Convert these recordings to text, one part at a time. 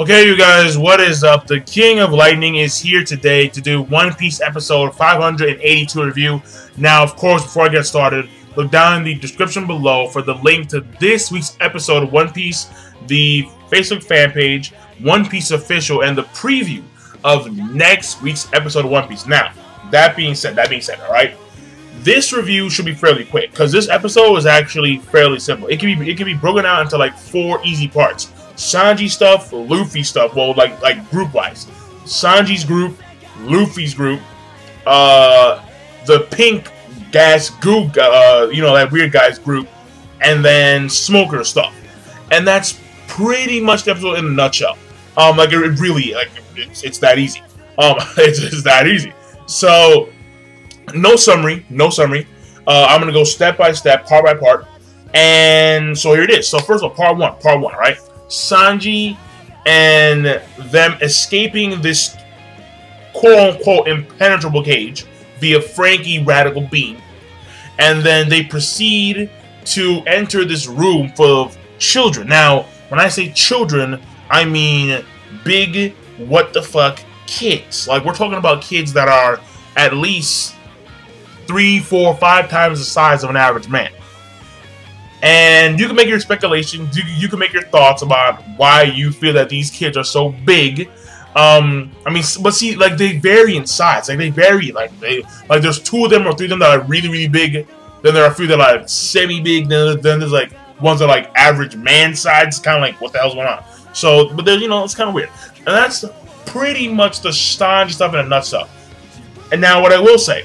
Okay, you guys, what is up? The King of Lightning is here today to do One Piece episode 582 review. Now, of course, before I get started, look down in the description below for the link to this week's episode of One Piece, the Facebook fan page, One Piece Official, and the preview of next week's episode of One Piece. Now, that being said, alright? This review should be fairly quick, because this episode is actually fairly simple. It can be broken out into like 4 easy parts. Sanji stuff, Luffy stuff, well, like group-wise. Sanji's group, Luffy's group, the pink gas goo, that weird guy's group, and then Smoker stuff. And that's pretty much the episode in a nutshell. It really, it's that easy. It's that easy. So, no summary. I'm gonna go step by step, part by part. And so here it is. So first of all, part one, right? Sanji and them escaping this quote-unquote impenetrable cage via Frankie Radical Beam. And then they proceed to enter this room full of children. Now, when I say children, I mean big what the fuck kids. Like, we're talking about kids that are at least 3, 4, 5 times the size of an average man. And you can make your speculations, you can make your thoughts about why you feel that these kids are so big. But see, like, they vary in size. Like, they vary. There's 2 of them or 3 of them that are really, really big. Then there are a few that are semi-big. Then there's, like, ones that are, like, average man size. It's kind of like, what the hell's going on? So, but there's, it's kind of weird. And that's pretty much the Sanji stuff in a nutshell. And now, what I will say,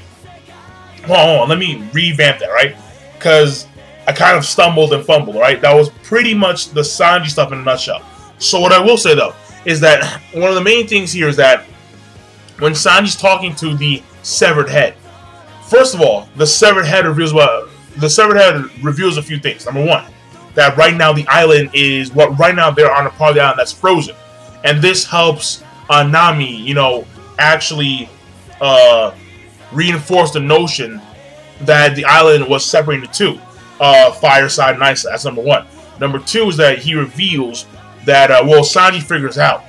hold on, let me revamp that, right? Because I kind of stumbled and fumbled, right? That was pretty much the Sanji stuff in a nutshell. So what I will say, though, is that one of the main things here is that when Sanji's talking to the severed head, first of all, the severed head reveals a few things. Number one, that right now the island is right now they're on a part of the island that's frozen, and this helps Nami, actually reinforce the notion that the island was separated into fire side and ice side. That's number one. Number 2 is that he reveals that Sanji figures out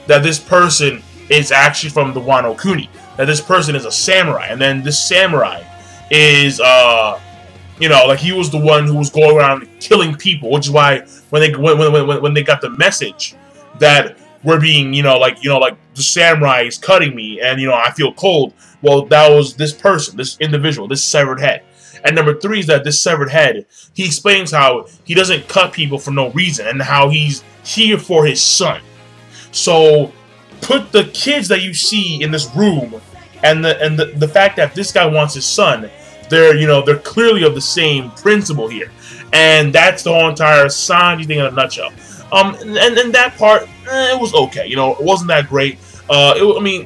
that this person is actually from the Wano Kuni. That this person is a samurai, and then this samurai is he was the one who was going around killing people, which is why when they got the message that we're being the samurai is cutting me and I feel cold. Well, that was this person, this individual, this severed head. And number 3 is that this severed head, he explains how he doesn't cut people for no reason and how he's here for his son. So put the kids that you see in this room and the fact that this guy wants his son, they're clearly of the same principle here. And that's the whole entire Sanji thing in a nutshell. And that part, it was okay. It wasn't that great.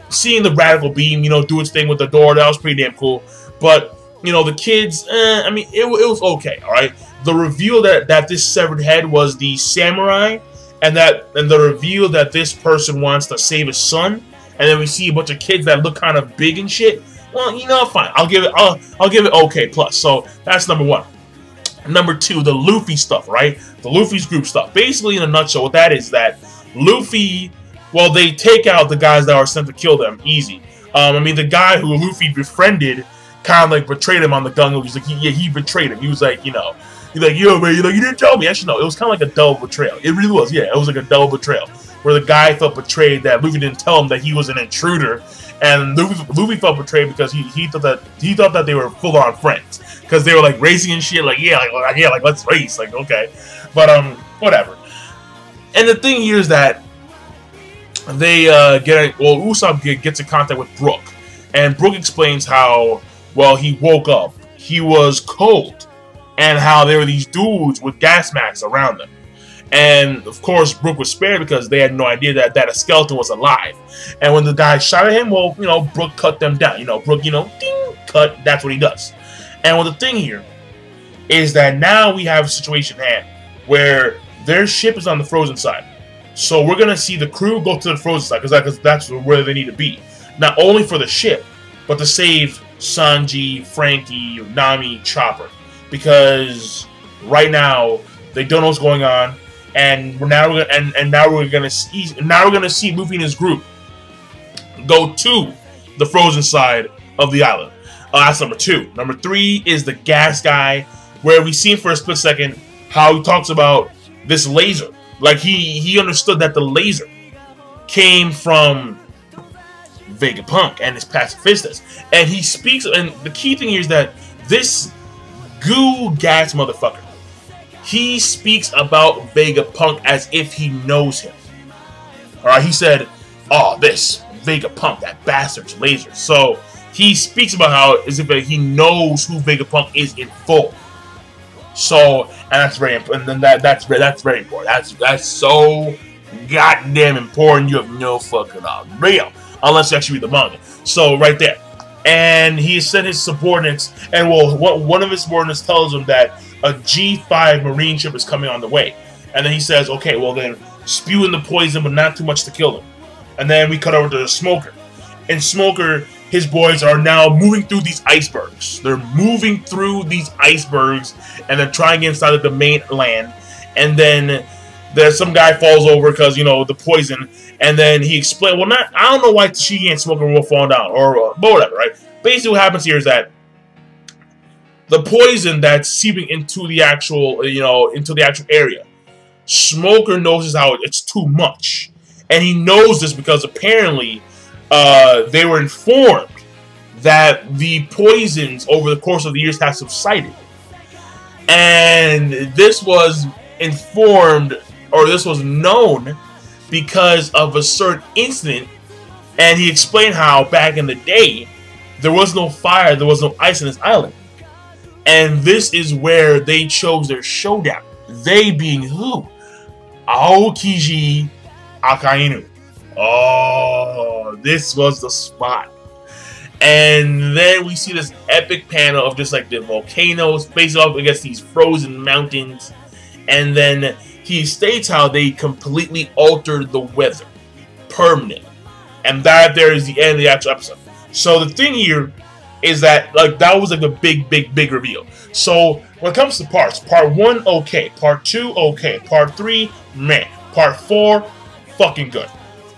Seeing the Radical Beam, do its thing with the door, that was pretty damn cool. But the kids, it was okay, alright? The reveal that this severed head was the samurai, and the reveal that this person wants to save his son, and then we see a bunch of kids that look kind of big and shit. Well, fine. I'll give it okay plus. So that's number 1. Number 2, the Luffy stuff, right? The Luffy's group stuff. Basically, in a nutshell, what that is that Luffy, well, they take out the guys that are sent to kill them easy. The guy who Luffy befriended kind of like betrayed him on the gun. He was like, he betrayed him. He was like, yo, man, you didn't tell me. Actually, no, it was kind of like a double betrayal. It really was, yeah. It was like a double betrayal where the guy felt betrayed that Luffy didn't tell him that he was an intruder, and Luffy felt betrayed because he thought that they were full on friends because they were like racing and shit. Like let's race. Like, okay, but whatever. And the thing here is that they Usopp gets in contact with Brook, and Brook explains how, well, he woke up, he was cold, and how there were these dudes with gas masks around them. And of course, Brook was spared because they had no idea that a skeleton was alive. And when the guy shot at him, well, Brook cut them down. Brook, ding, cut. That's what he does. And well, the thing here is that now we have a situation at hand where their ship is on the frozen side. So we're gonna see the crew go to the frozen side because that's where they need to be. Not only for the ship, but to save Sanji, Frankie, Nami, Chopper. Because right now, they don't know what's going on. and now we're gonna see Luffy and his group go to the frozen side of the island. That's number 2. Number 3 is the gas guy, where we see for a split second how he talks about this laser. Like he understood that the laser came from Vegapunk and his pacifistas. And he speaks, and the key thing here is that this goo gas motherfucker, he speaks about Vegapunk as if he knows him. Alright, he said, "Oh, this Vegapunk, that bastard's laser." So he speaks about how as if he knows who Vegapunk is in full. So, and that's very important. And then that's very important. That's so goddamn important. You have no fucking idea unless you actually read the manga. So right there, and he sent his subordinates, and well, one of his subordinates tells him that a G5 Marine ship is coming on the way, and then he says, "Okay, well then spew in the poison, but not too much to kill him." And then we cut over to the Smoker, and Smoker, his boys are now moving through these icebergs. They're moving through these icebergs, and they're trying to get inside of the mainland. And then there's some guy falls over because, you know, the poison. And then he explained, well, I don't know why Shiki and Smoker will fall down, or but whatever, right? Basically, what happens here is that the poison that's seeping into the actual, into the actual area, Smoker notices how it's too much, and he knows this because apparently they were informed that the poisons over the course of the years have subsided. And this was informed, or this was known, because of a certain incident. And he explained how back in the day, there was no fire, there was no ice in this island. And this is where they chose their showdown. They being who? Aokiji Akainu. Oh, this was the spot. And then we see this epic panel of just like the volcanoes facing off against these frozen mountains. And then he states how they completely altered the weather permanently. And that there is the end of the actual episode. So the thing here is that like that was like the big reveal. So when it comes to parts, part 1 okay, part 2 okay, part 3 meh, part 4 fucking good.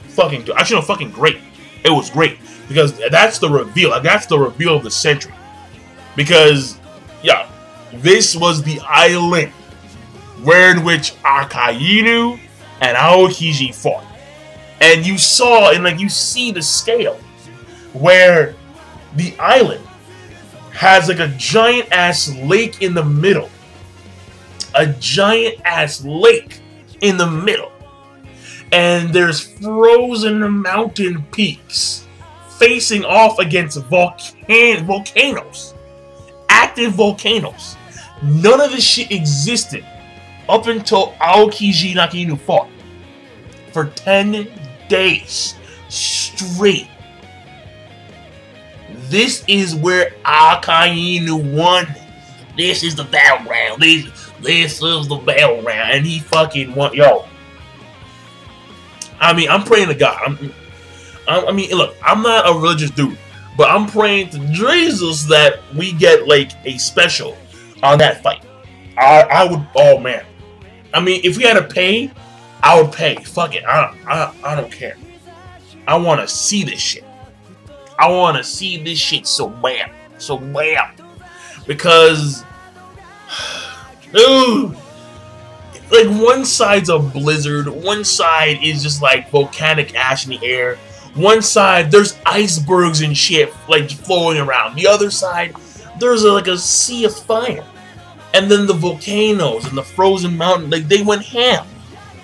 Fucking good. Actually, no, fucking great. It was great because that's the reveal. Like, that's the reveal of the century. Because, yeah, this was the island in which Akainu and Aokiji fought, and you saw, and like you see the scale where the island has like a giant ass lake in the middle, a giant ass lake in the middle. And there's frozen mountain peaks facing off against volcanoes. Active volcanoes. None of this shit existed up until Aokiji and Akainu fought. For 10 days straight. This is where Akainu won. This is the battleground. This is the battleground. And he fucking won. Yo. I mean, I'm praying to God. I mean, look, I'm not a religious dude, but I'm praying to Jesus that we get like a special on that fight. I would. Oh man. I mean, if we had to pay, I would pay. Fuck it. I don't care. I want to see this shit. I want to see this shit so bad, so bad, because, dude. Like, one side's a blizzard, one side is just like volcanic ash in the air, one side there's icebergs and shit like flowing around, the other side there's like a sea of fire, and then the volcanoes and the frozen mountain, like they went ham,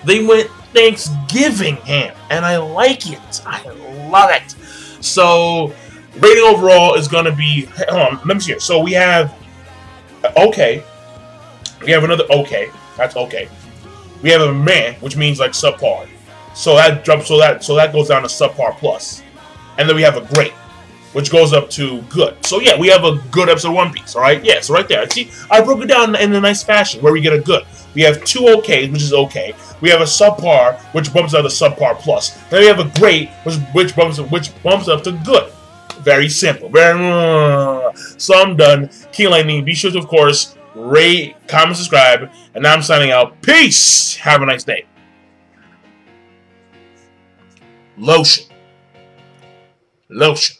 they went Thanksgiving ham, and I like it, I love it. So rating overall is gonna be, hold on, let me see here. So we have okay, we have another okay. That's okay. We have a meh, which means like subpar. So that jumps. So that goes down to subpar plus, and then we have a great, which goes up to good. So yeah, we have a good episode of One Piece. All right, yeah. So right there, see, I broke it down in a nice fashion where we get a good. We have 2 okays, which is okay. We have a subpar, which bumps up to subpar plus. Then we have a great, which bumps up to good. Very simple. Very. So I'm done. King Lightning. Be sure to, of course, rate, comment, subscribe, and now I'm signing out. Peace. Have a nice day. Lotion. Lotion.